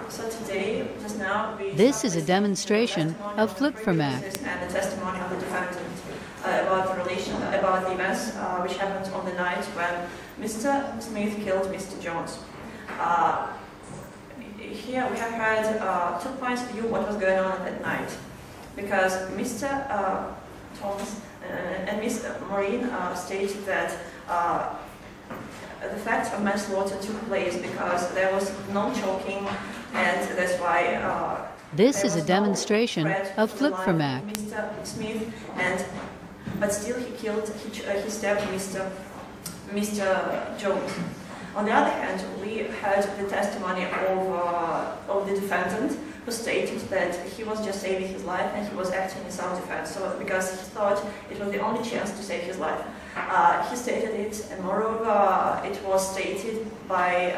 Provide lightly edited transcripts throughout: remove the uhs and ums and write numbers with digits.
So today, just now, This is a demonstration of flip-for-Mac. And the testimony of the defendant about the events which happened on the night when Mr. Smith killed Mr. Jones. Here we have heard 2 points of view what was going on that night, because Mr. Thomas and Miss Maureen stated that the fact of manslaughter took place because there was no choking, and that's why this is a demonstration of flip-for-Mac. Mr. Smith, but still he stabbed Mr. Jones. On the other hand, we heard the testimony of the defendant, who stated that he was just saving his life and he was acting in self-defense, so because he thought it was the only chance to save his life. He stated it, and moreover, it was stated by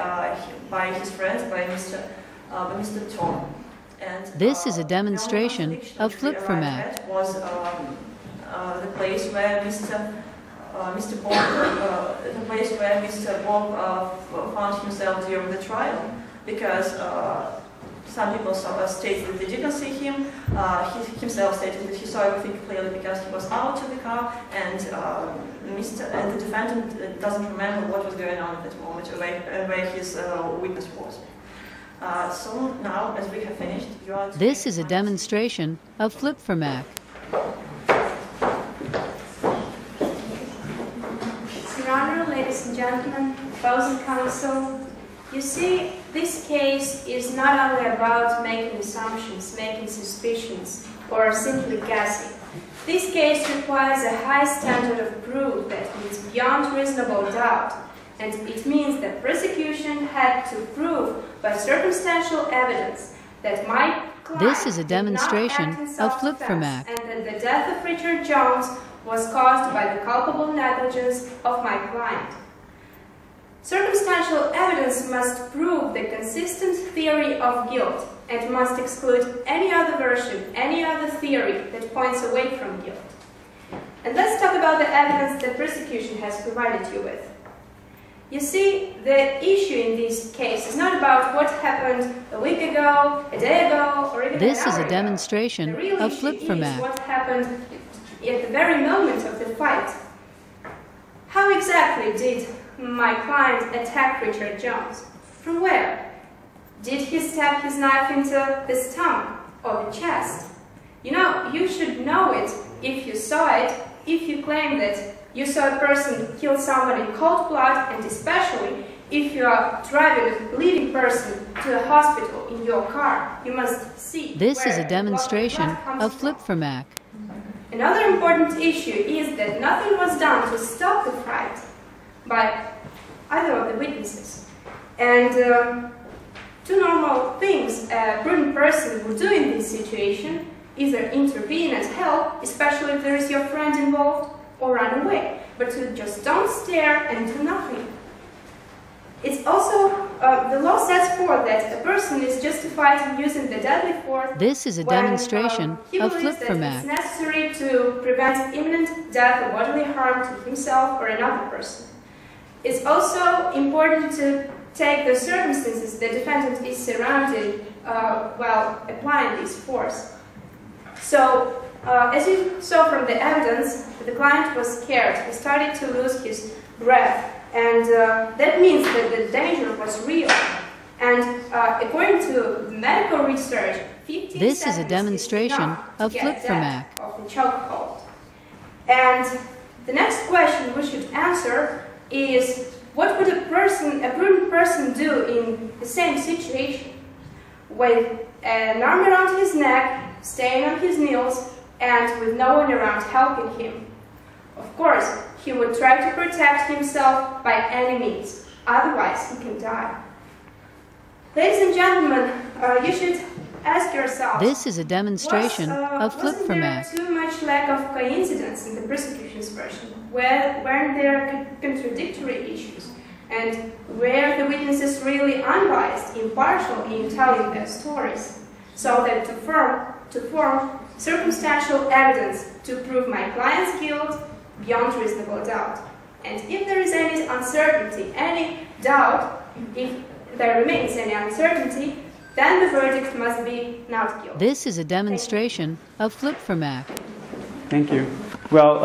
his friend, by Mr. Tom. And this is a demonstration of flip-for-Mac. Was the place where Mr. Bob found himself during the trial, because some people stated that they didn't see him. He himself stated that he saw everything clearly because he was out of the car, and the defendant doesn't remember what was going on at that moment, where his witness was. So now, as we have finished, you are... This is a demonstration of flip-for-Mac. Your Honor, ladies and gentlemen, opposing counsel, you see, this case is not only about making assumptions, making suspicions, or simply guessing. This case requires a high standard of proof that is beyond reasonable doubt, and it means that prosecution had to prove by circumstantial evidence that my client this is a demonstration of flip-for-Mac. and that the death of Richard Jones was caused by the culpable negligence of my client. Circumstantial evidence must prove the consistent theory of guilt and must exclude any other version, any other theory that points away from guilt. And let's talk about the evidence that prosecution has provided you with. You see, the issue in this case is not about what happened a week ago, a day ago, or even this an hour is a ago. demonstration The real of issue flip-for-Mac. is what happened at the very moment of the fight. How exactly did my client attack Richard Jones? From where? Did he stab his knife into the stomach or the chest? You know, you should know it if you saw it, if you claim that you saw a person kill someone in cold blood, and especially if you are driving a bleeding person to a hospital in your car. You must see this where is a demonstration of flip-for-Mac. Another important issue is that nothing was done to stop the fight by either of the witnesses. And two normal things a prudent person would do in this situation: either intervene and help, especially if there is your friend involved, or run away, but to just don't stare and do nothing. It's also, the law sets forth that a person is justified in using the deadly force this is a demonstration of flip-for-Mac. It's necessary to prevent imminent death or bodily harm to himself or another person. It's also important to take the circumstances the defendant is surrounded while applying this force. So, as you saw from the evidence, the client was scared. He started to lose his breath, and that means that the danger was real. And according to medical research, 15 this is a demonstration of flip-for-Mac. Of the chokehold. And the next question we should answer is, what would a prudent person do in the same situation? With an arm around his neck, staying on his knees, and with no one around helping him. Of course, he would try to protect himself by any means, otherwise he can die. Ladies and gentlemen, you should ask yourself, this is a demonstration of flip-for-Mac. wasn't there too much lack of coincidence in the prosecution's version? Weren't there contradictory issues? And were the witnesses really unbiased, impartial in telling their stories? So that to form circumstantial evidence to prove my client's guilt beyond reasonable doubt. And if there is any uncertainty, any doubt, if there remains any uncertainty, then the verdict must be not guilty. This is a demonstration of flip-for-mac. Thank you. Well,